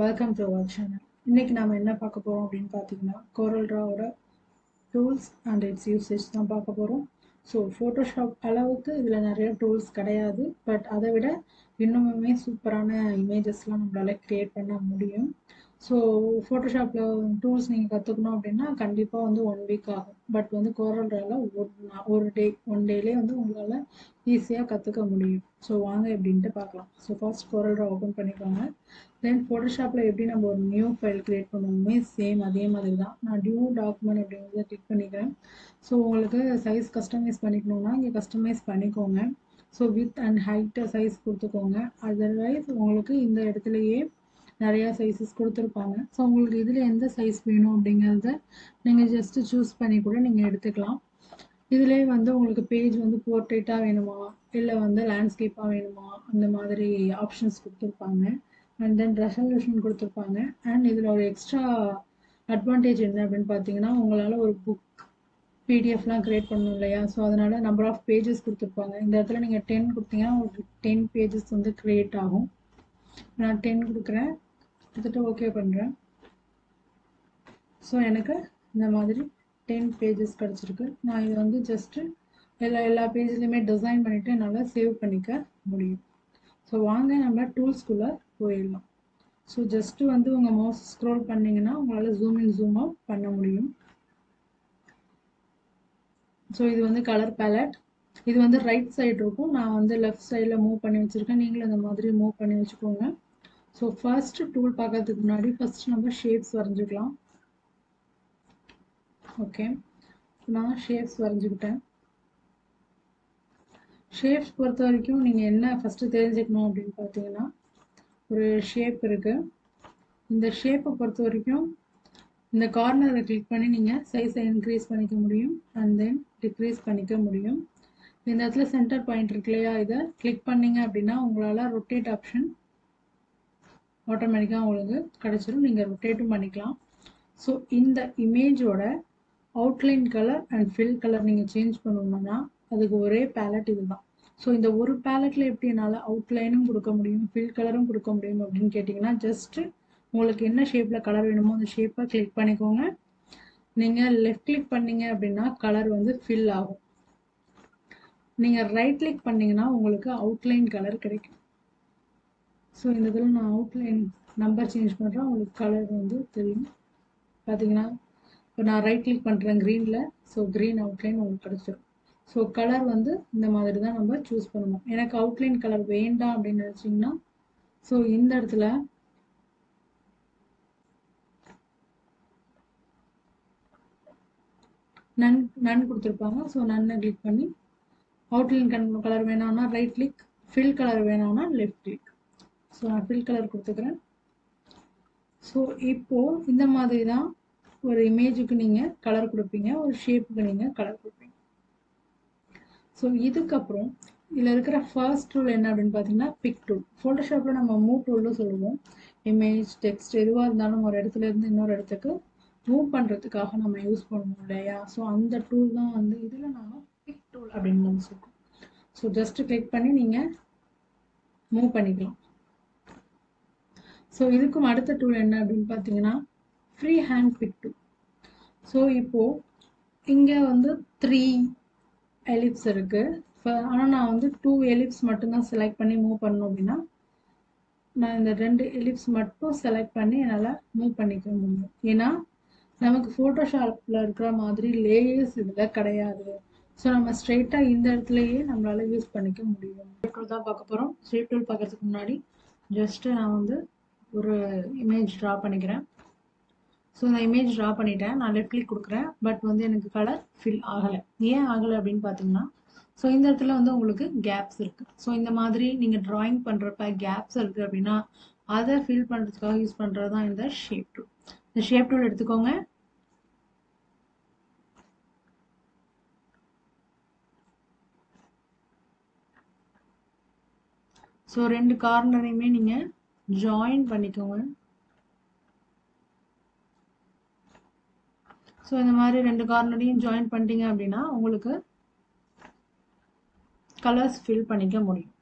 Welcome to our channel. இன்னைக்கு நாம என்ன பார்க்க போறோம் அப்படின்னு பார்த்தீங்கன்னா CorelDrawவோட டூல்ஸ் அண்ட் இட்ஸ் யூசேஜ் தான் பார்க்க போறோம். ஸோ ஃபோட்டோஷாப் அளவுக்கு இதில் நிறைய டூல்ஸ் கிடையாது, பட் அதை விட இன்னுமுமே சூப்பரான இமேஜஸ்லாம் நம்மளால கிரியேட் பண்ண முடியும். ஸோ ஃபோட்டோஷாப்பில் டூல்ஸ் நீங்கள் கற்றுக்கணும் அப்படின்னா கண்டிப்பாக வந்து 1 வீக் ஆகும். பட் வந்து CorelDrawவில் ஒன் டேலே வந்து உங்களால் ஈஸியாக கற்றுக்க முடியும். ஸோ வாங்க எப்படின்ட்டு பார்க்கலாம். ஸோ ஃபர்ஸ்ட் CorelDraw ஓப்பன் பண்ணிக்கோங்க. தென் ஃபோட்டோஷாப்பில் எப்படி நம்ம ஒரு நியூ ஃபைல் கிரியேட் பண்ணுவோமே சேம் அதே மாதிரி தான். நான் நியூ டாக்குமெண்ட் அப்படிங்கிறத கிளிக் பண்ணிக்கிறேன். ஸோ உங்களுக்கு சைஸ் கஸ்டமைஸ் பண்ணிக்கணும்னா இங்கே கஸ்டமைஸ் பண்ணிக்கோங்க. ஸோ வித் அண்ட் ஹைட்டை சைஸ் கொடுத்துக்கோங்க. அதர்வைஸ் உங்களுக்கு இந்த இடத்துலையே நிறையா சைஸஸ் கொடுத்துருப்பாங்க. ஸோ உங்களுக்கு இதில் எந்த சைஸ் வேணும் அப்படிங்கிறத நீங்கள் ஜஸ்ட்டு சூஸ் பண்ணி கூட நீங்கள் எடுத்துக்கலாம். இதிலே வந்து உங்களுக்கு பேஜ் வந்து போர்ட்ரேட்டாக வேணுமா இல்லை வந்து லேண்ட்ஸ்கேப்பாக வேணுமா அந்த மாதிரி ஆப்ஷன்ஸ் கொடுத்துருப்பாங்க. அண்ட் தென் ரெசல்யூஷன் கொடுத்துருப்பாங்க. அண்ட் இதில் ஒரு எக்ஸ்ட்ரா அட்வான்டேஜ் என்ன அப்படின்னு பார்த்தீங்கன்னா உங்களால் ஒரு புக் பிடிஎஃப்லாம் கிரியேட் பண்ணணும் இல்லையா? ஸோ அதனால் நம்பர் ஆஃப் பேஜஸ் கொடுத்துருப்பாங்க. இந்த இடத்துல நீங்கள் 10 கொடுத்தீங்கன்னா உங்களுக்கு 10 பேஜஸ் வந்து க்ரியேட் ஆகும். நான் 10 கொடுக்குறேன், கிட்டத்தட்ட ஓகே பண்ணுறேன். ஸோ எனக்கு இந்த மாதிரி 10 பேஜஸ் கிடச்சிருக்கு. நான் இதை வந்து ஜஸ்ட்டு எல்லா பேஜ்லையுமே டிசைன் பண்ணிவிட்டு என்னால் சேவ் பண்ணிக்க முடியும். ஸோ வாங்க நம்ம டூல்ஸ்குள்ளே போயிடலாம். ஸோ ஜஸ்ட்டு வந்து உங்கள் மவுஸ் ஸ்க்ரோல் பண்ணிங்கன்னா உங்களால் ஜூம் இன் ஜூம் அவுட் பண்ண முடியும். ஸோ இது வந்து கலர் பேலட். இது வந்து ரைட் சைடு இருக்கும், நான் வந்து லெஃப்ட் சைடில் மூவ் பண்ணி வச்சுருக்கேன். நீங்களும் இந்த மாதிரி மூவ் பண்ணி வச்சுக்கோங்க. ஸோ ஃபர்ஸ்ட் டூல் பார்க்கறதுக்கு முன்னாடி ஃபர்ஸ்ட் நம்ம ஷேப்ஸ் வரைஞ்சிக்கலாம். ஓகே, நான் ஷேப்ஸ் வரைஞ்சிக்கிட்டேன். ஷேப்ஸ் பொறுத்த வரைக்கும் நீங்கள் என்ன ஃபஸ்ட்டு தெரிஞ்சுக்கணும் அப்படின்னு பார்த்தீங்கன்னா ஒரு ஷேப் இருக்குது. இந்த ஷேப்பை பொறுத்த வரைக்கும் இந்த கார்னரை கிளிக் பண்ணி நீங்கள் சைஸை இன்க்ரீஸ் பண்ணிக்க முடியும் அண்ட் தென் டிக்ரீஸ் பண்ணிக்க முடியும். இந்த இடத்துல சென்டர் பாயிண்ட் இருக்கு இல்லையா, இதை கிளிக் பண்ணிங்க அப்படின்னா உங்களால் ரொட்டேட் ஆப்ஷன் ஆட்டோமேட்டிக்காக உங்களுக்கு கிடச்சிரும். நீங்கள் ரொட்டேட்டும் பண்ணிக்கலாம். ஸோ இந்த இமேஜோட outline colour and fill colour நீங்கள் சேஞ்ச் பண்ணணும்னா அதுக்கு ஒரே பேலட் இது தான். ஸோ இந்த ஒரு பேலட்டில் எப்படி என்னால் அவுட்லைனும் கொடுக்க முடியும் ஃபில் கலரும் கொடுக்க முடியும் அப்படின்னு கேட்டிங்கன்னா ஜஸ்ட்டு உங்களுக்கு என்ன ஷேப்பில் கலர் வேணுமோ அந்த ஷேப்பை கிளிக் பண்ணிக்கோங்க. நீங்கள் லெஃப்ட் கிளிக் பண்ணீங்க அப்படின்னா கலர் வந்து ஃபில் ஆகும். நீங்கள் ரைட் கிளிக் பண்ணிங்கன்னா உங்களுக்கு அவுட்லைன் கலர் கிடைக்கும். ஸோ இந்த இதில் நான் அவுட்லைன் நம்பர் சேஞ்ச் பண்ணுறேன், உங்களுக்கு கலர் வந்து தெரியும். பார்த்தீங்கன்னா இப்போ நான் ரைட் கிளிக் பண்ணுறேன் க்ரீனில், ஸோ க்ரீன் அவுட்லைன் உங்களுக்கு கிடச்சிடும். ஸோ கலர் வந்து இந்த மாதிரி தான் நம்ம சூஸ் பண்ணணும். எனக்கு அவுட்லைன் கலர் வேண்டாம் அப்படின்னு நினச்சிங்கன்னா ஸோ இந்த இடத்துல நன் கொடுத்துருப்பாங்க. ஸோ நன்னை கிளிக் பண்ணி அவுட்லைன் கலர் வேணாம்னா ரைட் கிளிக், ஃபில் கலர் வேணாம்னா லெஃப்ட் கிளிக். ஸோ நான் ஃபில் கலர் கொடுத்துக்கிறேன். ஸோ இப்போது இந்த மாதிரி தான் ஒரு இமேஜுக்கு நீங்கள் கலர் கொடுப்பீங்க, ஒரு ஷேப்புக்கு நீங்கள் கலர் கொடுப்பீங்க. ஸோ இதுக்கப்புறம் இதில் இருக்கிற ஃபர்ஸ்ட் டூல் என்ன அப்படின்னு பார்த்தீங்கன்னா பிக் டூல். ஃபோட்டோஷாப்பில் நம்ம மூவ் டூல்னு சொல்லுவோம். இமேஜ் டெக்ஸ்ட் எதுவாக இருந்தாலும் ஒரு இடத்துல இருந்து இன்னொரு இடத்துக்கு மூவ் பண்ணுறதுக்காக நம்ம யூஸ் பண்ணுவோம் இல்லையா? ஸோ அந்த டூல் தான் வந்து இதில் நம்ம பிக் டூல் அப்படின்னு வந்து சொல்லுவோம். ஸோ ஜஸ்ட்டு கிளிக் பண்ணி நீங்கள் மூவ் பண்ணிக்கலாம். ஸோ இதுக்கும் அடுத்த டூல் என்ன அப்படின்னு பார்த்தீங்கன்னா free hand big tool. So இப்போது இங்கே வந்து 3 எலிப்ஸ் இருக்குது. ஆனால் நான் வந்து 2 எலிப்ஸ் மட்டும்தான் செலக்ட் பண்ணி மூவ் பண்ணணும் அப்படின்னா நான் இந்த 2 எலிப்ஸ் மட்டும் செலக்ட் பண்ணி என்னால் மூவ் பண்ணிக்க முடியும். ஏன்னா நமக்கு ஃபோட்டோஷாப்பில் இருக்கிற மாதிரி லேயர்ஸ் இதில் கிடையாது. ஸோ நம்ம ஸ்ட்ரெயிட்டாக இந்த இடத்துலையே நம்மளால் யூஸ் பண்ணிக்க முடியும். ஷேப் டூல் தான் பார்க்க போகிறோம். ஷேப் டூல் பார்க்கறதுக்கு முன்னாடி ஜஸ்ட்டு நான் வந்து ஒரு இமேஜ் ட்ரா பண்ணிக்கிறேன். ஸோ நான் இமேஜ் ட்ரா பண்ணிட்டேன், நான் லெஃப்ட் கிளிக் கொடுக்குறேன். பட் வந்து எனக்கு கலர் ஃபில் ஆகலை. ஏன் ஆகலை அப்படின்னு பார்த்தீங்கன்னா ஸோ இந்த இடத்துல வந்து உங்களுக்கு கேப்ஸ் இருக்குது. ஸோ இந்த மாதிரி நீங்கள் ட்ராயிங் பண்ணுறப்ப கேப்ஸ் இருக்குது அப்படின்னா அதை ஃபில் பண்ணுறதுக்காக யூஸ் பண்ணுறது தான் இந்த ஷேப் டூல். இந்த ஷேப் டூல் எடுத்துக்கோங்க. ஸோ 2 கார்னரையுமே நீங்கள் ஜாயின் பண்ணிக்கோங்க. ஸோ இந்த மாதிரி 2 கார்னரையும் ஜாயின் பண்ணிட்டீங்க அப்படின்னா உங்களுக்கு கலர்ஸ் ஃபில் பண்ணிக்க முடியும்.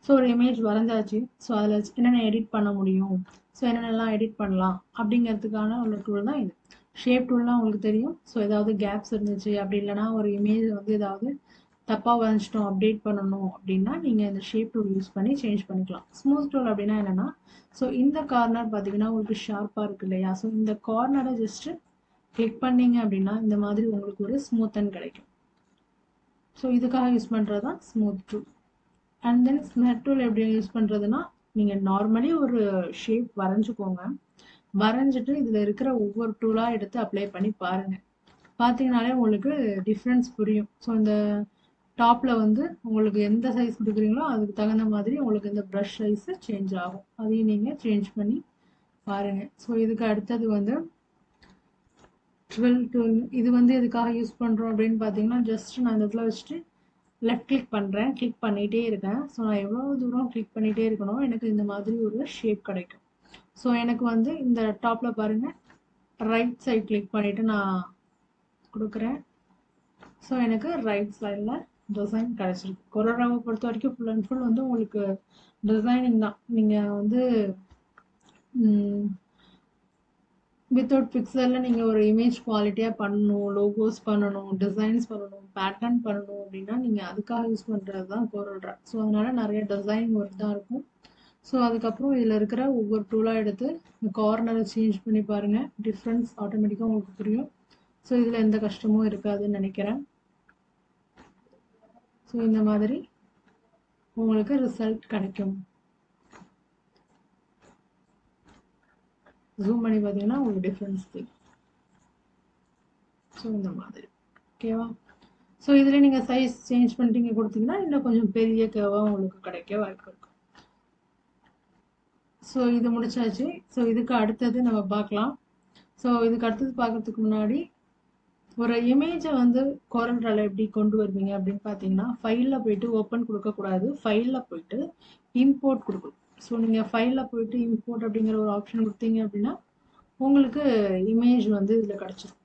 ஸோ ஒரு இமேஜ் வரைஞ்சாச்சு. ஸோ அதில் என்னென்ன எடிட் பண்ண முடியும், ஸோ என்னென்னலாம் எடிட் பண்ணலாம் அப்படிங்கிறதுக்கான உள்ள டூல் தான் இது. ஷேப் டூல்னால் உங்களுக்கு தெரியும். ஸோ ஏதாவது கேப்ஸ் இருந்துச்சு அப்படி இல்லைனா ஒரு இமேஜ் வந்து ஏதாவது தப்பாக வரைஞ்சிட்டோம் அப்டேட் பண்ணணும் அப்படின்னா நீங்கள் இந்த ஷேப் டூல் யூஸ் பண்ணி சேஞ்ச் பண்ணிக்கலாம். ஸ்மூத் டூல் அப்படின்னா என்னென்னா, ஸோ இந்த கார்னர் பார்த்தீங்கன்னா உங்களுக்கு ஷார்ப்பாக இருக்கு இல்லையா, ஸோ இந்த கார்னரை ஜஸ்ட்டு கிளிக் பண்ணீங்க அப்படின்னா இந்த மாதிரி உங்களுக்கு ஒரு ஸ்மூத்தன் கிடைக்கும். ஸோ இதுக்காக யூஸ் பண்ணுறது தான் smooth tool. And then smudge tool எப்படி யூஸ் பண்ணுறதுன்னா, நீங்கள் நார்மலி ஒரு ஷேப் வரைஞ்சிக்கோங்க. வரைஞ்சிட்டு இதில் இருக்கிற ஒவ்வொரு டூலாக எடுத்து அப்ளை பண்ணி பாருங்கள். பார்த்தீங்கனாலே உங்களுக்கு டிஃப்ரென்ஸ் புரியும். ஸோ இந்த டாப்பில் வந்து உங்களுக்கு எந்த சைஸ் கொடுக்குறீங்களோ அதுக்கு தகுந்த மாதிரி உங்களுக்கு இந்த ப்ரஷ் சைஸு சேஞ்ச் ஆகும். அதையும் நீங்கள் சேஞ்ச் பண்ணி பாருங்கள். ஸோ இதுக்கு அடுத்தது வந்து ட்ரில் டூல். இது வந்து எதுக்காக யூஸ் பண்ணுறோம் அப்படின்னு பார்த்தீங்கன்னா, ஜஸ்ட் நான் இந்த இடத்துல வச்சுட்டு லெஃப்ட் கிளிக் பண்ணுறேன், கிளிக் பண்ணிகிட்டே இருக்கேன். ஸோ நான் எவ்வளோ தூரம் கிளிக் பண்ணிகிட்டே இருக்கணும் எனக்கு இந்த மாதிரி ஒரு ஷேப் கிடைக்கும். ஸோ எனக்கு வந்து இந்த டாப்பில் பாருங்கள், ரைட் சைட் கிளிக் பண்ணிவிட்டு நான் கொடுக்குறேன். ஸோ எனக்கு ரைட் சைடில் டிசைன் கிடச்சிருக்கு. கொரோராவை பொறுத்த வரைக்கும் ஃபுல் அண்ட் ஃபுல் வந்து உங்களுக்கு டிசைனிங் தான். நீங்கள் வந்து வித்தவுட் பிக்சலில் நீங்கள் ஒரு இமேஜ் குவாலிட்டியாக பண்ணணும், லோகோஸ் பண்ணணும், டிசைன்ஸ் பண்ணணும், பேட்டர்ன் பண்ணணும் அப்படின்னா நீங்கள் அதுக்காக யூஸ் பண்ணுறது தான் கோரல்ட்ரா. ஸோ அதனால் நிறைய டிசைன் ஒர்க் தான் இருக்கும். ஸோ அதுக்கப்புறம் இதில் இருக்கிற ஒவ்வொரு டூலாக எடுத்து கார்னரை சேஞ்ச் பண்ணி பாருங்கள், டிஃப்ரென்ஸ் ஆட்டோமேட்டிக்காக உங்களுக்கு புரியும். ஸோ இதில் எந்த கஷ்டமும் இருக்காதுன்னு நினைக்கிறேன். ஸோ இந்த மாதிரி உங்களுக்கு ரிசல்ட் கிடைக்கும். ஜூம் பண்ணி பார்த்தீங்கன்னா உங்களுக்கு டிஃப்ரென்ஸ் தெரியும். ஸோ இந்த மாதிரி ஓகேவா. ஸோ இதில் நீங்கள் சைஸ் சேஞ்ச் பண்ணிட்டு கொடுத்தீங்கன்னா இன்னும் கொஞ்சம் பெரிய கேவாக உங்களுக்கு கிடைக்க வாய்ப்பு இருக்கும். ஸோ இது முடிச்சாச்சு. ஸோ இதுக்கு அடுத்தது நம்ம பார்க்கலாம். ஸோ இதுக்கு அடுத்தது பார்க்கறதுக்கு முன்னாடி ஒரு இமேஜை வந்து கோரல்ட்ரால எப்படி கொண்டு வருவீங்க அப்படின்னு பார்த்தீங்கன்னா, ஃபைலில் போயிட்டு ஓப்பன் கொடுக்கக்கூடாது, ஃபைலில் போயிட்டு இம்போர்ட் கொடுக்கணும். ஸோ நீங்கள் ஃபைலில் போயிட்டு இம்போர்ட் அப்படிங்கிற ஒரு ஆப்ஷன் கொடுத்தீங்க அப்படின்னா உங்களுக்கு இமேஜ் வந்து இதில் கிடச்சிரும்.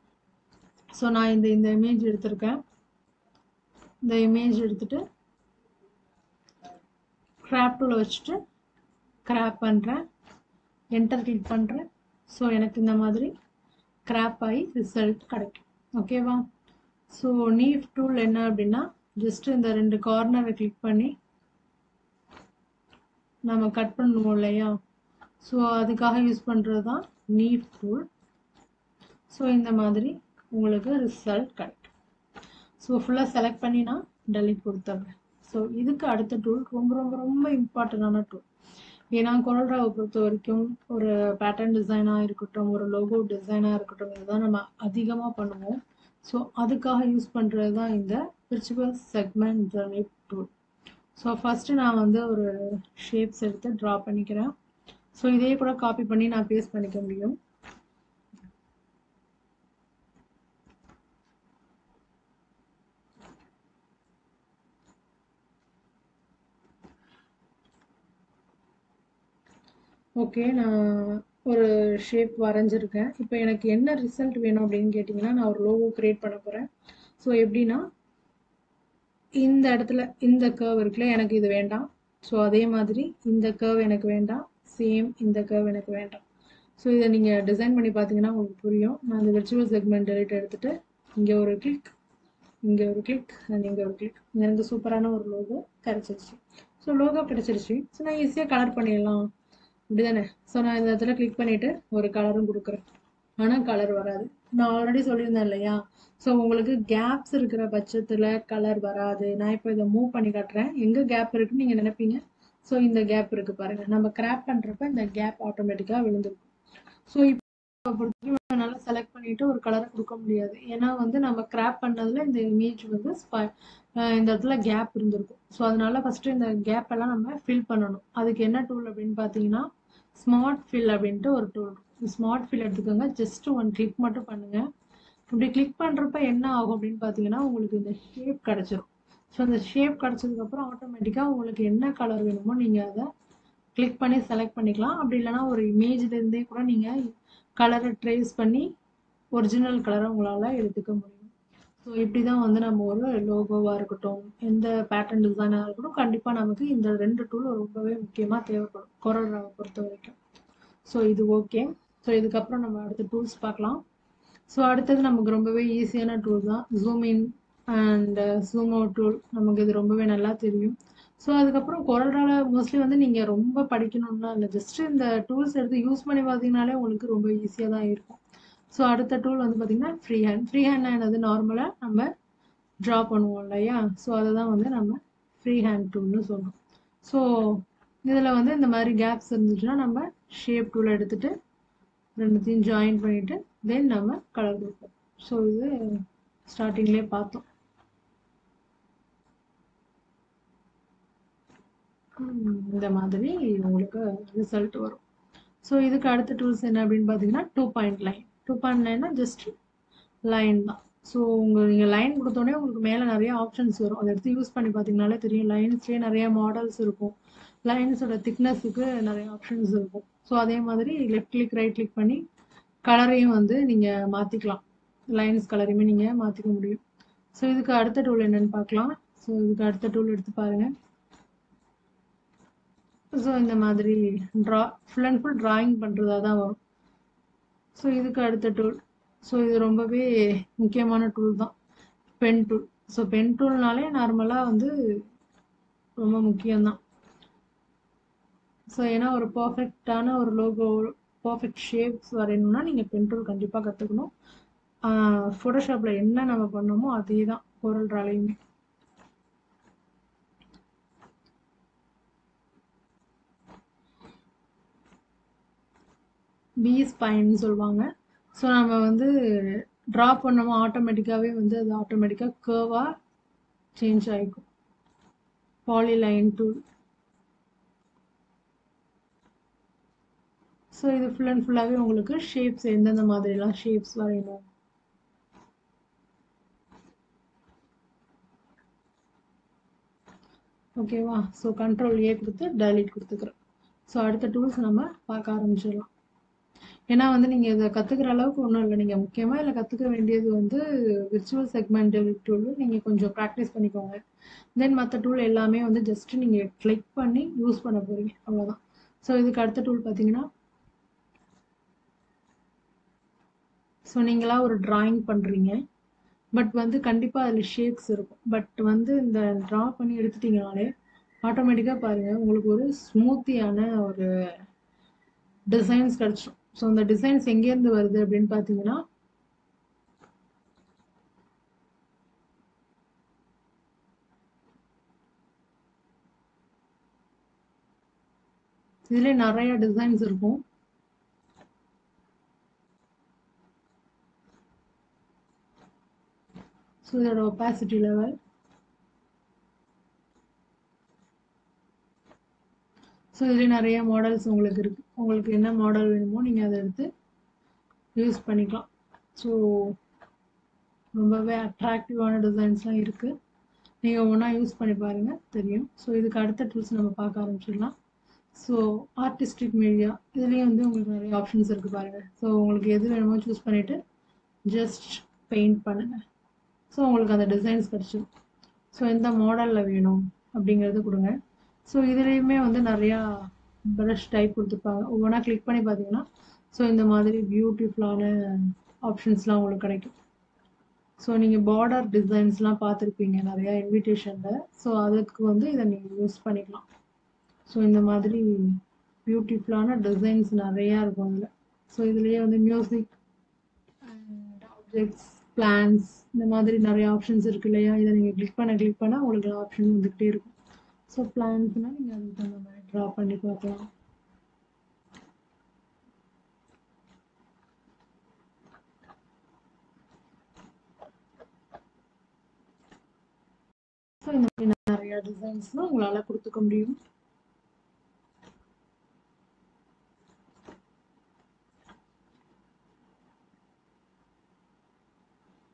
ஸோ நான் இந்த இமேஜ் எடுத்திருக்கேன். இந்த இமேஜ் எடுத்துட்டு கிராப் டூலை வச்சுட்டு கிராப் பண்ணுறேன், என்டர் கிளிக் பண்ணுறேன். ஸோ எனக்கு இந்த மாதிரி கிராப் ஆகி ரிசல்ட் கிடைக்கும். ஓகேவா. ஸோ நீஃப் டூல் என்ன அப்படின்னா, ஜஸ்ட் இந்த ரெண்டு கார்னரை கிளிக் பண்ணி நம்ம கட் பண்ணுவோம் இல்லையா, ஸோ அதுக்காக யூஸ் பண்ணுறது தான் நீஃப் டூல். ஸோ இந்த மாதிரி உங்களுக்கு ரிசல்ட் கிடைக்கும். ஸோ ஃபுல்லாக செலக்ட் பண்ணி நான் டெலிட் கொடுத்துட்றேன். ஸோ இதுக்கு அடுத்த டூல் ரொம்ப ரொம்ப ரொம்ப இம்பார்ட்டண்டான டூல். ஏன்னா கோரல்ட்ராவை பொறுத்த வரைக்கும் ஒரு பேட்டர்ன் டிசைனாக இருக்கட்டும், ஒரு லோகோ டிசைனாக இருக்கட்டும், இதுதான் நம்ம அதிகமாக பண்ணுவோம். ஸோ அதுக்காக யூஸ் பண்ணுறது தான் இந்த virtual segment generate tool. So first நான் வந்து ஒரு ஷேப்ஸ் எடுத்து ட்ரா பண்ணிக்கிறேன். ஸோ இதே கூட காப்பி பண்ணி நான் பேஸ்ட் பண்ணிக்க முடியும். ஓகே, நான் ஒரு ஷேப் வரைஞ்சிருக்கேன். இப்போ எனக்கு என்ன ரிசல்ட் வேணும் அப்படின்னு கேட்டிங்கன்னா, நான் ஒரு லோகோ க்ரியேட் பண்ண போகிறேன். ஸோ எப்படின்னா, இந்த இடத்துல இந்த கர்வ் இருக்குல்ல, எனக்கு இது வேண்டாம். ஸோ அதே மாதிரி இந்த கர்வ் எனக்கு வேண்டாம், சேம் இந்த கர்வ் எனக்கு வேண்டாம். ஸோ இதை நீங்கள் டிசைன் பண்ணி பார்த்தீங்கன்னா உங்களுக்கு புரியும். நான் இந்த விர்ச்சுவல் செக்மெண்ட் டெலிட் எடுத்துகிட்டு இங்கே ஒரு கிளிக், இங்கே ஒரு கிளிக் அண்ட் இங்கே ஒரு கிளிக், எனக்கு சூப்பரான ஒரு லோகோ கிடச்சிருச்சு. ஸோ லோகோ கிடச்சிருச்சு. ஸோ நான் ஈஸியாக கலர் பண்ணிடலாம் இப்படி தானே. ஸோ நான் இந்த இடத்துல கிளிக் பண்ணிவிட்டு ஒரு கலரும் கொடுக்குறேன், ஆனால் கலர் வராது. நான் ஆல்ரெடி சொல்லியிருந்தேன் இல்லையா, ஸோ உங்களுக்கு கேப்ஸ் இருக்கிற பட்சத்தில் கலர் வராது. நான் இப்போ இதை மூவ் பண்ணி காட்டுறேன். எங்கே கேப் இருக்குன்னு நீங்கள் நினைப்பீங்க. ஸோ இந்த கேப் இருக்குது பாருங்கள், நம்ம கிராப் பண்ணுறப்ப இந்த கேப் ஆட்டோமேட்டிக்காக விழுந்துருக்கும். ஸோ இப்போ நல்லா செலக்ட் பண்ணிவிட்டு ஒரு கலரை கொடுக்க முடியாது. ஏன்னா வந்து நம்ம கிராப் பண்ணதில் இந்த இமேஜ் வந்து இந்த இடத்துல கேப் இருந்திருக்கும். ஸோ அதனால ஃபஸ்ட்டு இந்த கேப் எல்லாம் நம்ம ஃபில் பண்ணணும். அதுக்கு என்ன டூல் அப்படின்னு பார்த்தீங்கன்னா, ஸ்மார்ட் ஃபில் அப்படின்ட்டு ஒரு டூல். ஸ்மார்ட் ஃபில் எடுத்துக்கோங்க. ஜஸ்ட் ஒன் கிளிக் மட்டும் பண்ணுங்கள். இப்படி கிளிக் பண்ணுறப்ப என்ன ஆகும் அப்படின்னு பார்த்தீங்கன்னா, உங்களுக்கு இந்த ஷேப் கிடச்சிரும். ஸோ அந்த ஷேப் கிடச்சதுக்கப்புறம் ஆட்டோமேட்டிக்காக உங்களுக்கு என்ன கலர் வேணுமோ நீங்கள் அதை கிளிக் பண்ணி செலக்ட் பண்ணிக்கலாம். அப்படி இல்லைனா ஒரு இமேஜ்லேருந்தே கூட நீங்கள் கலரை ட்ரேஸ் பண்ணி ஒரிஜினல் கலரை உங்களால் எடுத்துக்க முடியும். ஸோ இப்படி தான் வந்து நம்ம ஒரு லோகோவாக இருக்கட்டும், எந்த பேட்டர்ன் டிசைனாக இருக்கட்டும், கண்டிப்பாக நமக்கு இந்த 2 டூல் ரொம்பவே முக்கியமாக தேவைப்படும் கொரோனாவை பொறுத்த வரைக்கும். ஸோ இது ஓகே. ஸோ இதுக்கப்புறம் நம்ம அடுத்த டூல்ஸ் பார்க்கலாம். ஸோ அடுத்தது நமக்கு ரொம்பவே ஈஸியான டூல் தான் zoom in and zoom out tool. நமக்கு இது ரொம்பவே நல்லா தெரியும். ஸோ அதுக்கப்புறம் கொரோனாவில் மோஸ்ட்லி வந்து நீங்கள் ரொம்ப படிக்கணும்னா இல்லை, ஜஸ்ட் இந்த டூல்ஸ் எடுத்து யூஸ் பண்ணி பார்த்தீங்கனாலே உங்களுக்கு ரொம்ப ஈஸியாக தான் இருக்கும். ஸோ அடுத்த டூல் வந்து பார்த்தீங்கன்னா ஃப்ரீ ஹேண்ட். ஃப்ரீ ஹேண்ட்னா என்னது, நார்மலாக நம்ம ட்ரா பண்ணுவோம் இல்லையா, ஸோ அதை தான் வந்து நம்ம ஃப்ரீ ஹேண்ட் டூல்னு சொல்கிறோம். ஸோ இதில் வந்து இந்த மாதிரி கேப்ஸ் இருந்துச்சுன்னா நம்ம ஷேப் டூல் எடுத்துகிட்டு ரெண்டுத்தையும் ஜாயின் பண்ணிவிட்டு தென் நம்ம கலர் கொடுப்போம். ஸோ இது ஸ்டார்டிங்லேயே பார்த்தோம். இந்த மாதிரி உங்களுக்கு ரிசல்ட் வரும். ஸோ இதுக்கு அடுத்த டூல்ஸ் என்ன அப்படின்னு பார்த்தீங்கன்னா 2 பாயிண்ட் லைன். 2 பாயிண்ட் லைன்னா ஜஸ்ட் லைன் தான். ஸோ நீங்கள் லைன் கொடுத்தோடனே உங்களுக்கு மேலே நிறைய ஆப்ஷன்ஸ் வரும். அதை எடுத்து யூஸ் பண்ணி பார்த்தீங்கனாலே தெரியும். லைன்ஸ்லேயே நிறைய மாடல்ஸ் இருக்கும். லைன்ஸோட திக்னஸுக்கு நிறைய ஆப்ஷன்ஸ் இருக்கும். ஸோ அதே மாதிரி லெஃப்ட் கிளிக் ரைட் கிளிக் பண்ணி கலரையும் வந்து நீங்கள் மாற்றிக்கலாம். லைன்ஸ் கலரையுமே நீங்கள் மாற்றிக்க முடியும். ஸோ இதுக்கு அடுத்த டூல் என்னென்னு பார்க்கலாம். ஸோ இதுக்கு அடுத்த டூல் எடுத்து பாருங்கள். ஸோ இந்த மாதிரி ஃபுல் அண்ட் ஃபுல் ட்ராயிங் பண்ணுறதா தான் வரும். ஸோ இதுக்கு அடுத்த டூல், ஸோ இது ரொம்பவே முக்கியமான டூல் தான், பென் டூல். ஸோ பென் டூல்னாலே நார்மலாக வந்து ரொம்ப முக்கியம்தான். ஸோ ஏன்னா ஒரு பர்ஃபெக்டான ஒரு லோகோ, பர்ஃபெக்ட் ஷேப்ஸ் வரையணும்னா நீங்கள் பென் டூல் கண்டிப்பாக கற்றுக்கணும். ஃபோட்டோஷாப்பில் என்ன நம்ம பண்ணோமோ அதே தான் கோரல் ட்ராலையுமே. பி ஸ்பைன்னு சொல்லுவாங்க. ஸோ நம்ம வந்து ட்ரா பண்ணோமோ ஆட்டோமேட்டிக்காகவே வந்து அது ஆட்டோமேட்டிக்காக கர்வாக சேஞ்ச் ஆகிக்கும். Polyline tool. ஸோ இது ஃபுல் அண்ட் ஃபுல்லாகவே உங்களுக்கு ஷேப்ஸ் எந்தெந்த மாதிரிலாம் ஷேப்ஸ் வரையணும். ஓகேவா. ஸோ கண்ட்ரோல் ஏ கொடுத்து டெலீட் கொடுத்துக்கிறேன். ஸோ அடுத்த டூல்ஸ் நம்ம பார்க்க ஆரம்பிச்சிடலாம். ஏன்னா வந்து நீங்கள் இதை கற்றுக்கிற அளவுக்கு ஒன்றும் இல்லை. நீங்கள் முக்கியமாக இதில் கற்றுக்க வேண்டியது வந்து விர்ச்சுவல் செக்மெண்ட் டூல். நீங்கள் கொஞ்சம் ப்ராக்டிஸ் பண்ணிக்கோங்க. தென் மற்ற டூல் எல்லாமே வந்து ஜஸ்ட் நீங்கள் கிளிக் பண்ணி யூஸ் பண்ண போகிறீங்க, அவ்வளோதான். ஸோ இதுக்கு அடுத்த டூல் பார்த்தீங்கன்னா, ஸோ நீங்களாக ஒரு ட்ராயிங் பண்ணுறீங்க, பட் வந்து கண்டிப்பாக அதில் ஷேப்ஸ் இருக்கும். பட் வந்து இந்த ட்ரா பண்ணி எடுத்துட்டிங்கனாலே ஆட்டோமேட்டிக்காக பாருங்கள் உங்களுக்கு ஒரு ஸ்மூத்தியான ஒரு டிசைன்ஸ் கிடச்சிடும். ஸோ அந்த டிசைன்ஸ் எங்கேருந்து வருது அப்படின்னு பார்த்தீங்கன்னா, இதுலேயே நிறைய டிசைன்ஸ் இருக்கும். ஸோ இதோட ஒப்பாசிட்டி லெவல், ஸோ இதில் நிறைய மாடல்ஸ் உங்களுக்கு இருக்குது. உங்களுக்கு என்ன மாடல் வேணுமோ நீங்கள் அதை எடுத்து யூஸ் பண்ணிக்கலாம். ஸோ ரொம்பவே அட்ராக்டிவான டிசைன்ஸ்லாம் இருக்குது. நீங்கள் ஒன்றா யூஸ் பண்ணி பாருங்கள், தெரியும். ஸோ இதுக்கு அடுத்த டூல்ஸ் நம்ம பார்க்க ஆரம்பிச்சிடலாம். ஸோ ஆர்டிஸ்டிக் மீடியா, இதுலேயும் வந்து உங்களுக்கு நிறைய ஆப்ஷன்ஸ் இருக்குது பாருங்கள். ஸோ உங்களுக்கு எது வேணுமோ சூஸ் பண்ணிவிட்டு ஜஸ்ட் பெயிண்ட் பண்ணுங்கள். ஸோ உங்களுக்கு அந்த டிசைன்ஸ் கிடச்சிடும். ஸோ எந்த மாடலில் வேணும் அப்படிங்கிறது கொடுங்க. ஸோ இதுலேயுமே வந்து நிறையா ப்ரஷ் டைப் கொடுத்துருப்பாங்க. ஒவ்வொன்றா கிளிக் பண்ணி பார்த்தீங்கன்னா ஸோ இந்த மாதிரி பியூட்டிஃபுல்லான ஆப்ஷன்ஸ்லாம் உங்களுக்கு கிடைக்கும். ஸோ நீங்கள் பார்டர் டிசைன்ஸ்லாம் பார்த்துருப்பீங்க நிறையா இன்விடேஷனில். ஸோ அதுக்கு வந்து இதை நீங்கள் யூஸ் பண்ணிக்கலாம். ஸோ இந்த மாதிரி பியூட்டிஃபுல்லான டிசைன்ஸ் நிறையா இருக்கும் இதில். ஸோ இதுலேயே வந்து மியூசிக் அண்ட் ஆப்ஜெக்ட்ஸ், பிளான்ஸ், இந்த மாதிரி நிறைய ஆப்ஷன்ஸ் இருக்குது இல்லையா. இதை நீங்கள் கிளிக் பண்ண உங்களுக்கு ஆப்ஷன் வந்துக்கிட்டே இருக்கும். ஸோ பிளான்ஸ்னால் நீங்கள் அதுக்கு தகுந்த மாதிரி ட்ரா பண்ணி பார்க்கலாம். ஸோ இந்த மாதிரி நிறையா டிசைன்ஸ்லாம் உங்களால் கொடுத்துக்க முடியும்.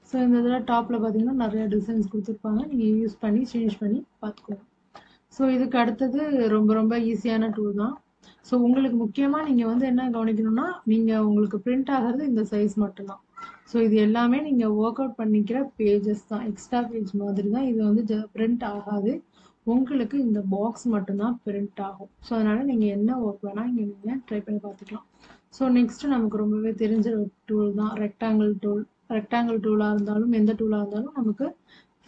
ஸோ இந்த இதில் டாப்பில் பார்த்தீங்கன்னா நிறையா டிசைன்ஸ் கொடுத்துருப்பாங்க. நீங்கள் யூஸ் பண்ணி சேஞ்ச் பண்ணி பார்த்துக்கோங்க. ஸோ இதுக்கு அடுத்தது ரொம்ப ரொம்ப ஈஸியான டூல் தான். ஸோ உங்களுக்கு முக்கியமாக நீங்கள் வந்து என்ன கவனிக்கணும்னா, நீங்கள் உங்களுக்கு பிரிண்ட் ஆகிறது இந்த சைஸ் மட்டும்தான். ஸோ இது எல்லாமே நீங்கள் ஒர்க் அவுட் பண்ணிக்கிற பேஜஸ் தான், எக்ஸ்ட்ரா பேஜ் மாதிரி தான். இது வந்து பிரிண்ட் ஆகாது, உங்களுக்கு இந்த பாக்ஸ் மட்டும்தான் பிரிண்ட் ஆகும். ஸோ அதனால் நீங்கள் என்ன ஒர்க் வேணால் இங்கே நீங்கள் ட்ரை பண்ணி பார்த்துக்கலாம். ஸோ நெக்ஸ்ட்டு நமக்கு ரொம்பவே தெரிஞ்ச ஒரு டூல் தான் ரெக்டாங்கிள் டூல். ரெக்டாங்கிள் டூலாக இருந்தாலும் எந்த டூலாக இருந்தாலும் நமக்கு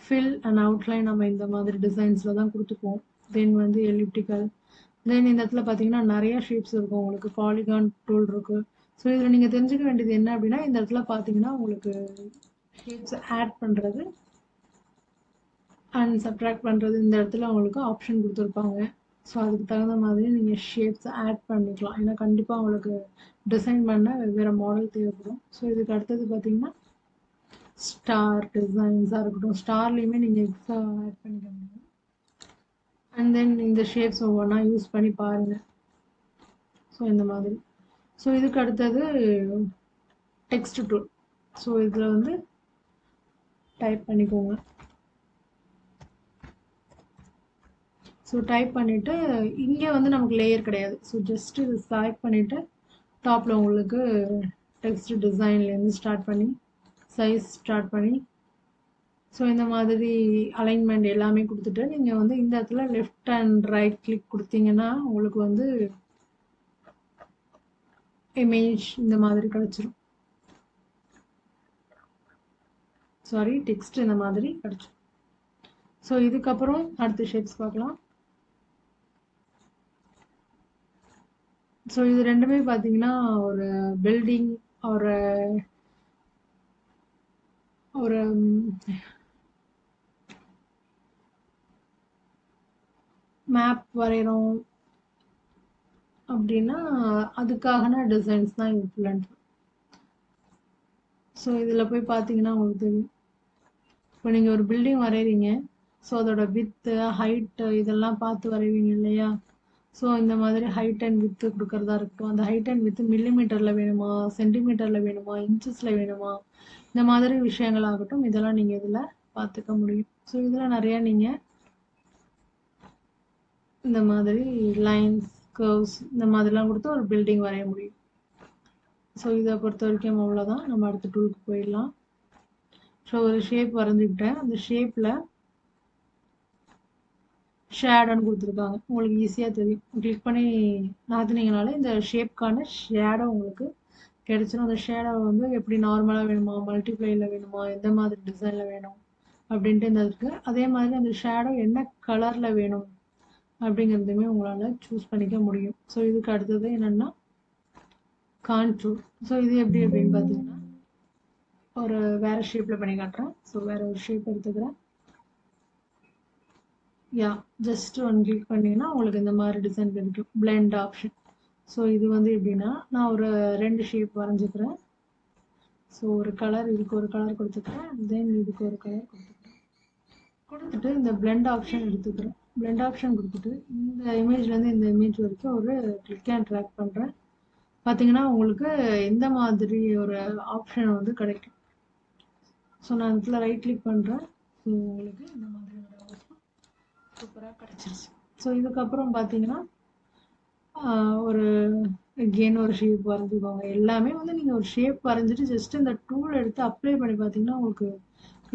ஃபில் அண்ட் அவுட்லைன் நம்ம இந்த மாதிரி டிசைன்ஸில் தான் கொடுத்துப்போம். தென் வந்து எலிப்டிக்கல், தென் இந்த இடத்துல பார்த்தீங்கன்னா நிறைய ஷேப்ஸ் இருக்கும். உங்களுக்கு பாலிகான் டூல் இருக்குது. ஸோ இதில் நீங்கள் தெரிஞ்சுக்க வேண்டியது என்ன அப்படின்னா, இந்த இடத்துல பார்த்தீங்கன்னா உங்களுக்கு ஷேப்ஸ் ஆட் பண்ணுறது அண்ட் சப்ட்ராக்ட் பண்ணுறது இந்த இடத்துல உங்களுக்கு ஆப்ஷன் கொடுத்துருப்பாங்க. ஸோ அதுக்கு தகுந்த மாதிரி நீங்கள் ஷேப்ஸ் ஆட் பண்ணிக்கலாம். ஏன்னா கண்டிப்பாக உங்களுக்கு டிசைன் பண்ண வெவ்வேறு மாடல் தேவைப்படும். ஸோ இதுக்கு அடுத்தது பார்த்தீங்கன்னா ஸ்டார் டிசைன்ஸாக இருக்கட்டும், ஸ்டார்லேயுமே நீங்கள் எக்ஸ்ட்ரா ஆட் பண்ணிக்க முடியும். அண்ட் தென் இந்த ஷேப்ஸ் ஒவ்வொன்றா யூஸ் பண்ணி பாருங்கள். ஸோ இந்த மாதிரி. ஸோ இதுக்கு அடுத்தது டெக்ஸ்ட் டூல். ஸோ இதில் வந்து டைப் பண்ணிக்கோங்க. ஸோ டைப் பண்ணிவிட்டு இங்கே வந்து நமக்கு லேயர் கிடையாது. ஸோ ஜஸ்ட் இது செலக்ட் பண்ணிவிட்டு டாப்பில் உங்களுக்கு டெக்ஸ்ட் டிசைன்லேருந்து ஸ்டார்ட் பண்ணி சைஸ் ஸ்டார்ட் பண்ணி ஸோ இந்த மாதிரி அலைன்மெண்ட் எல்லாமே கொடுத்துட்டு நீங்கள் வந்து இந்த இடத்துல லெஃப்ட் அண்ட் ரைட் கிளிக் கொடுத்தீங்கன்னா உங்களுக்கு வந்து இமேஜ் இந்த மாதிரி கிடச்சிரும். சாரி, டெக்ஸ்ட் இந்த மாதிரி கிடச்சிரும். ஸோ இதுக்கப்புறம் அடுத்த ஷேப்ஸ் பார்க்கலாம். ஸோ இது ரெண்டுமே பார்த்தீங்கன்னா ஒரு பில்டிங் ஒரு மேப் வரைகிறோம் அப்படின்னா அதுக்கான டிசைன்ஸ் தான் இது ஃபுல் அண்ட் ஃபுல். ஸோ இதில் போய் பார்த்தீங்கன்னா உங்களுக்கு தெரியும். இப்போ நீங்கள் ஒரு பில்டிங் வரைகிறீங்க, ஸோ அதோட வித்து ஹைட்டு இதெல்லாம் பார்த்து வரைவீங்க இல்லையா? ஸோ இந்த மாதிரி ஹைட் அண்ட் வித்து கொடுக்குறதா இருக்கட்டும், அந்த ஹைட் அண்ட் வித்து மில்லிமீட்டரில் வேணுமா, சென்டிமீட்டரில் வேணுமா, இன்ச்சஸில் வேணுமா, இந்த மாதிரி விஷயங்களாகட்டும் இதெல்லாம் நீங்கள் இதில் பார்த்துக்க முடியும். ஸோ இதில் நிறையா நீங்கள் இந்த மாதிரி லைன்ஸ் கர்வ்ஸ் இந்த மாதிரிலாம் கொடுத்து ஒரு பில்டிங் வரைய முடியும். ஸோ இதை பொறுத்த வரைக்கும் அவ்வளோதான். நம்ம அடுத்த டூலுக்கு போயிடலாம். ஸோ ஒரு ஷேப் வரைஞ்சிக்கிட்டேன். அந்த ஷேப்பில் ஷேடோன்னு கொடுத்துருக்காங்க. உங்களுக்கு ஈஸியாக தெரியும். கிளிக் பண்ணி நாத்தினீங்கனாலே இந்த ஷேப்க்கான ஷேடோ உங்களுக்கு கிடைச்சிடும். அந்த ஷேடோ வந்து எப்படி நார்மலாக வேணுமா, மல்டிப்ளையில் வேணுமா, எந்த மாதிரி டிசைனில் வேணும் அப்படின்ட்டு இந்த இருக்குது. அதே மாதிரி அந்த ஷேடோ என்ன கலரில் வேணும் அப்படிங்கிறதுமே உங்களால் சூஸ் பண்ணிக்க முடியும். ஸோ இதுக்கு அடுத்தது என்னென்னா கான்டூர். ஸோ இது எப்படி அப்படின்னு பார்த்தீங்கன்னா ஒரு வேறு ஷேப்பில் பண்ணி காட்டுறேன். ஸோ வேறு ஒரு ஷேப் எடுத்துக்கிறேன். ஜஸ்ட் ஒன் கிளிக் பண்ணிங்கன்னா உங்களுக்கு இந்த மாதிரி டிசைன் கிடைக்கும், பிளெண்ட் ஆப்ஷன். ஸோ இது வந்து எப்படின்னா நான் ஒரு 2 ஷேப் வரைஞ்சிக்கிறேன். ஸோ ஒரு கலர், இதுக்கு ஒரு கலர் கொடுத்துக்கிறேன், தென் இதுக்கு ஒரு கலர் கொடுத்துட்டு இந்த பிளெண்ட் ஆப்ஷன் எடுத்துக்கிறேன். பிளெண்ட் ஆப்ஷன் கொடுத்துட்டு இந்த இமேஜ்லேருந்து இந்த இமேஜ் வரைக்கும் ஒரு கிளிக் அண்ட் ட்ராக் பண்ணுறேன். பார்த்தீங்கன்னா உங்களுக்கு இந்த மாதிரி ஒரு ஆப்ஷன் வந்து கிடைக்கும். ஸோ நான் இதில் ரைட் கிளிக் பண்ணுறேன். ஸோ உங்களுக்கு இந்த மாதிரி சூப்பராக கிடச்சிருச்சு. ஸோ இதுக்கப்புறம் பார்த்தீங்கன்னா ஒரு அகெயின் ஒரு ஷேப் வரைஞ்சிக்கோங்க. எல்லாமே வந்து நீங்கள் ஒரு ஷேப் வரைஞ்சிட்டு ஜஸ்ட் இந்த டூல் எடுத்து அப்ளை பண்ணி பார்த்தீங்கன்னா உங்களுக்கு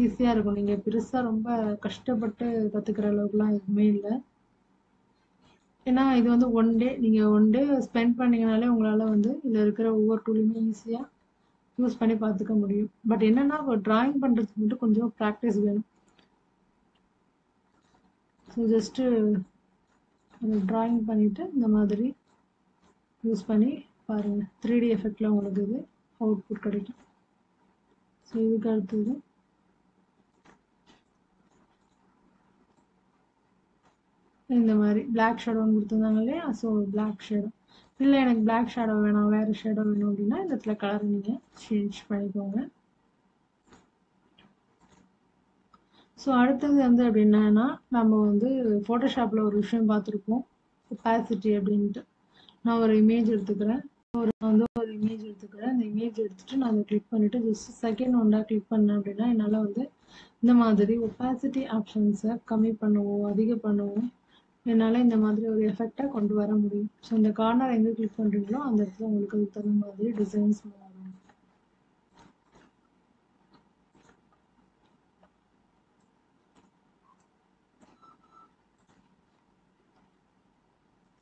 ஈஸியாக இருக்கும். நீங்கள் பெருசாக ரொம்ப கஷ்டப்பட்டு கற்றுக்கிற அளவுக்குலாம் எதுவுமே இல்லை. ஏன்னா இது வந்து நீங்கள் ஒன் டே ஸ்பெண்ட் பண்ணிங்கனாலே உங்களால் வந்து இதில் இருக்கிற ஒவ்வொரு டூலையுமே ஈஸியாக யூஸ் பண்ணி பார்த்துக்க முடியும். பட் என்னென்னா இப்போ ட்ராயிங் பண்ணுறதுக்கு மட்டும் கொஞ்சம் ப்ராக்டிஸ் வேணும். ஸோ ஜஸ்ட்டு ட்ராயிங் பண்ணிவிட்டு இந்த மாதிரி யூஸ் பண்ணி பாருங்கள். 3D எஃபெக்டில் உங்களுக்கு இது அவுட்புட் கிடைக்கும். ஸோ இதுக்கு அடுத்தது இந்த மாதிரி பிளாக் ஷேடோன்னு கொடுத்துருந்தாங்க இல்லையா? ஸோ பிளாக் ஷேடோ இல்லை, எனக்கு பிளாக் ஷேடோ வேணாம், வேறு ஷேடோ வேணும் அப்படின்னா இந்த இடத்துல கலர் நீங்கள் சேஞ்ச் பண்ணிக்கோங்க. ஸோ அடுத்தது வந்து அப்படின்னா நம்ம வந்து ஃபோட்டோஷாப்பில் ஒரு விஷயம் பார்த்துருப்போம், ஒப்பாசிட்டி அப்படின்ட்டு. நான் ஒரு இமேஜ் எடுத்துக்கிறேன். ஒரு இமேஜ் எடுத்துக்கிறேன். அந்த இமேஜ் எடுத்துகிட்டு நான் அதை கிளிக் பண்ணிவிட்டு ஜஸ்ட் செகண்ட் ஒன்றாக கிளிக் பண்ணேன் அப்படின்னா என்னால் வந்து இந்த மாதிரி ஒப்பாசிட்டி ஆப்ஷன்ஸை கம்மி பண்ணவும் அதிகம் பண்ணவும் என்னால் இந்த மாதிரி ஒரு எஃபெக்டாக கொண்டு வர முடியும். ஸோ இந்த கார்னர் எங்கே கிளிக் பண்ணுறீங்களோ அந்த இடத்துல உங்களுக்கு அதுக்கு தகுந்த மாதிரி டிசைன்ஸ் வரும்.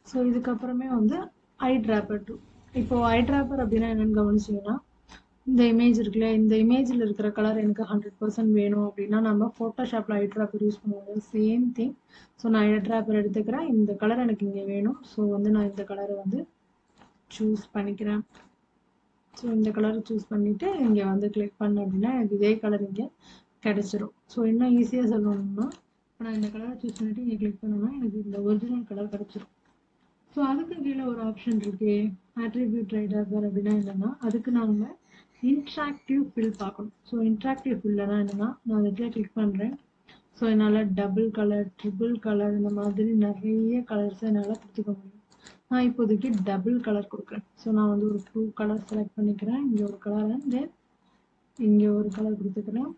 ஸோ இதுக்கப்புறமே வந்து ஐ ட்ராப்பர் டூ. இப்போ ஐ ட்ராப்பர் அப்படின்னா என்னென்னு கவனிச்சிங்கன்னா, இந்த இமேஜ் இருக்குல்ல, இந்த இமேஜில் இருக்கிற கலர் எனக்கு 100% வேணும் அப்படின்னா நம்ம ஃபோட்டோஷாப்பில் ஐ ட்ராப்பர் யூஸ் பண்ணுவோம். Same thing. ஸோ நான் ஐ ட்ராப்பர் எடுத்துக்கிறேன். இந்த கலர் எனக்கு இங்கே வேணும். ஸோ வந்து நான் இந்த கலரை வந்து சூஸ் பண்ணிக்கிறேன். ஸோ இந்த கலரை சூஸ் பண்ணிவிட்டு இங்கே வந்து கிளிக் பண்ண அப்படின்னா எனக்கு இதே கலர் இங்கே கிடச்சிரும். ஸோ இன்னும் ஈஸியாக சொல்லணும்னா, இப்போ நான் இந்த கலரை சூஸ் பண்ணிவிட்டு இங்கே கிளிக் பண்ணோம்னா எனக்கு இந்த ஒரிஜினல் கலர் கிடச்சிரும். ஸோ அதுக்கு கீழே ஒரு ஆப்ஷன் இருக்கு, ஆட்ரிபியூட் ஐ ட்ராப்பர் அப்படின்னா என்னென்னா, அதுக்கு நாங்கள் இன்ட்ராக்டிவ் ஃபில் பார்க்கணும். ஸோ இன்ட்ராக்டிவ் ஃபில்னா என்னென்னா, நான் அதுக்குள்ளே கிளிக் பண்ணுறேன். ஸோ என்னால் டபுள் கலர், ட்ரிபிள் கலர் இந்த மாதிரி நிறைய கலர்ஸை என்னால் கொடுத்துக்க முடியும். நான் இப்போதைக்கு டபுள் கலர் கொடுக்குறேன். ஸோ நான் வந்து ஒரு 2 கலர் செலக்ட் பண்ணிக்கிறேன். இங்கே ஒரு கலர் அண்ட் தென் இங்கே ஒரு கலர் கொடுத்துக்கிறேன்.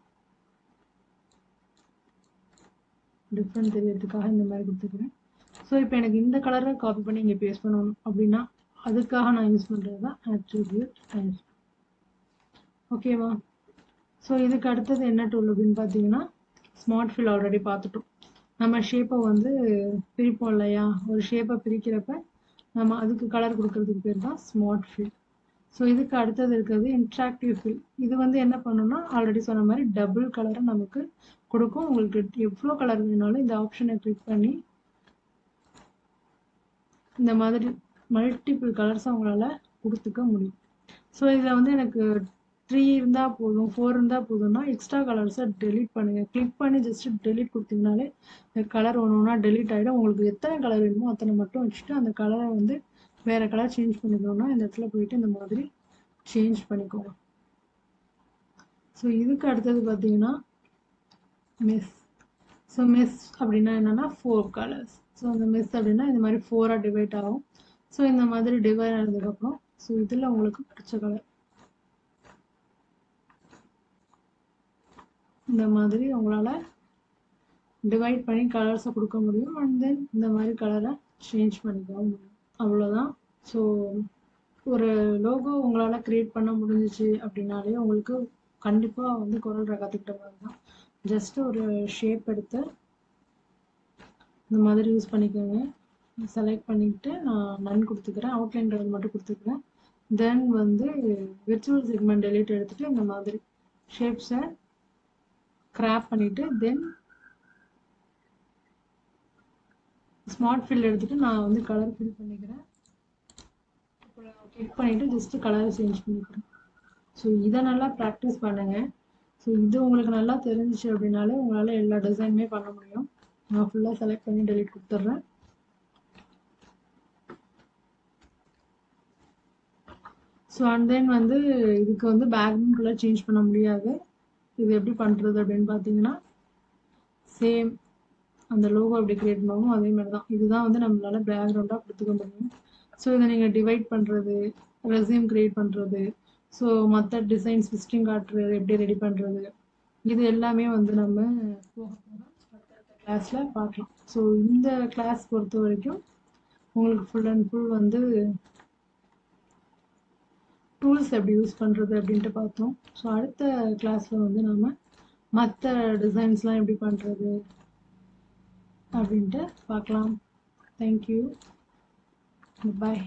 டிஃப்ரெண்ட் தெரியறதுக்காக இந்த மாதிரி கொடுத்துக்கிறேன். ஸோ இப்போ எனக்கு இந்த கலரை காப்பி பண்ணி இங்கே பேஸ்ட் பண்ணணும் அப்படின்னா அதுக்காக நான் யூஸ் பண்ணுறது தான் ஆட்ரிபியூட் ஐ. ஓகேவா? ஸோ இதுக்கு அடுத்தது என்ன டூல் அப்படின்னு பார்த்தீங்கன்னா, ஸ்மார்ட் ஃபில் ஆல்ரெடி பார்த்துட்டோம். நம்ம ஷேப்பை வந்து பிரிப்போம் இல்லையா, ஒரு ஷேப்பை பிரிக்கிறப்ப நம்ம அதுக்கு கலர் கொடுக்கறதுக்கு பேர் தான் ஸ்மார்ட் ஃபில். ஸோ இதுக்கு அடுத்தது இருக்கிறது இன்ட்ராக்டிவ் ஃபில். இது வந்து என்ன பண்ணணும்னா, ஆல்ரெடி சொன்ன மாதிரி டபுள் கலரை நமக்கு கொடுக்கும். உங்களுக்கு எவ்வளோ கலர் வேணாலும் இந்த ஆப்ஷனை கிளிக் பண்ணி இந்த மாதிரி மல்டிபிள் கலர்ஸ் அவங்களால கொடுத்துக்க முடியும். ஸோ இதில் வந்து எனக்கு 3 இருந்தால் போதும், 4 இருந்தால் போதும்னா எக்ஸ்ட்ரா கலர்ஸை டெலீட் பண்ணுங்கள். கிளிக் பண்ணி ஜஸ்ட் டெலீட் கொடுத்தீங்கனாலே கலர் ஒன்று ஒன்றா டெலீட் ஆகிடும். உங்களுக்கு எத்தனை கலர் வேணுமோ அத்தனை மட்டும் வச்சுட்டு அந்த கலரை வந்து வேறு கலர் சேஞ்ச் பண்ணிக்கணும்னா இந்த இடத்துல போயிட்டு இந்த மாதிரி சேஞ்ச் பண்ணிக்கோங்க. ஸோ இதுக்கு அடுத்தது பார்த்தீங்கன்னா மெஸ். ஸோ மெஸ் அப்படின்னா என்னென்னா 4 கலர்ஸ். ஸோ அந்த மெஸ் அப்படின்னா இந்த மாதிரி 4ஆக டிவைட் ஆகும். ஸோ இந்த மாதிரி டிவைட் ஆனதுக்கப்புறம் ஸோ இதில் உங்களுக்கு பிடிச்ச கலர் இந்த மாதிரி உங்களால் டிவைட் பண்ணி கலர்ஸை கொடுக்க முடியும். அண்ட் தென் இந்த மாதிரி கலரை சேஞ்ச் பண்ணிக்க முடியும். அவ்வளோதான். ஸோ ஒரு லோகோ உங்களால் க்ரியேட் பண்ண முடிஞ்சிச்சு அப்படின்னாலே உங்களுக்கு கண்டிப்பாக வந்து CorelDRAW கற்றுக்கிட்ட மாதிரி தான். ஜஸ்ட் ஒரு ஷேப் எடுத்து இந்த மாதிரி யூஸ் பண்ணிக்கோங்க. செலக்ட் பண்ணிக்கிட்டு நான் நன் கொடுத்துக்கிறேன். அவுட்லைன் கலர் மட்டும் கொடுத்துக்கிறேன். தென் வந்து விர்ச்சுவல் செக்மெண்ட் டெலீட் எடுத்துகிட்டு இந்த மாதிரி ஷேப்ஸை கிராப் பண்ணிவிட்டு தென் ஸ்மார்ட் ஃபில் எடுத்துகிட்டு நான் வந்து கலர் ஃபில் பண்ணிக்கிறேன். இப்போ கிளிக் பண்ணிவிட்டு ஜஸ்ட்டு கலரை சேஞ்ச் பண்ணிக்கிறேன். ஸோ இதை நல்லா ப்ராக்டிஸ் பண்ணுங்கள். ஸோ இது உங்களுக்கு நல்லா தெரிஞ்சிச்சு அப்படின்னாலே உங்களால் எல்லா டிசைனுமே பண்ண முடியும். நான் ஃபுல்லாக செலக்ட் பண்ணி டெலீட் கொடுத்துட்றேன். ஸோ அண்ட் தென் வந்து இதுக்கு வந்து பேக்ரவுண்ட்குள்ளே சேஞ்ச் பண்ண முடியாது. இது எப்படி பண்ணுறது அப்படின்னு பார்த்தீங்கன்னா, சேம் அந்த லோகோ எப்படி க்ரியேட் பண்ணுவோமோ அதே மாதிரி தான். இதுதான் வந்து நம்மளால் பேக்ரவுண்டாக கொடுத்துக்க முடியும். ஸோ இதை நீங்கள் டிவைட் பண்ணுறது, ரெஸ்யூம் க்ரியேட் பண்ணுறது, ஸோ மற்ற டிசைன்ஸ் விசிட்டிங் கார்டு எப்படி ரெடி பண்ணுறது, இது எல்லாமே வந்து நம்ம போக போகிறோம் அடுத்த கிளாஸில் பார்க்கலாம். ஸோ இந்த கிளாஸ் பொறுத்த வரைக்கும் உங்களுக்கு ஃபுல் அண்ட் ஃபுல் வந்து டூல்ஸ் எப்படி யூஸ் பண்ணுறது அப்படின்ட்டு பார்த்தோம். ஸோ அடுத்த கிளாஸில் வந்து நம்ம மற்ற டிசைன்ஸ்லாம் எப்படி பண்ணுறது அப்படின்ட்டு பார்க்கலாம். தேங்க்யூ. பாய்.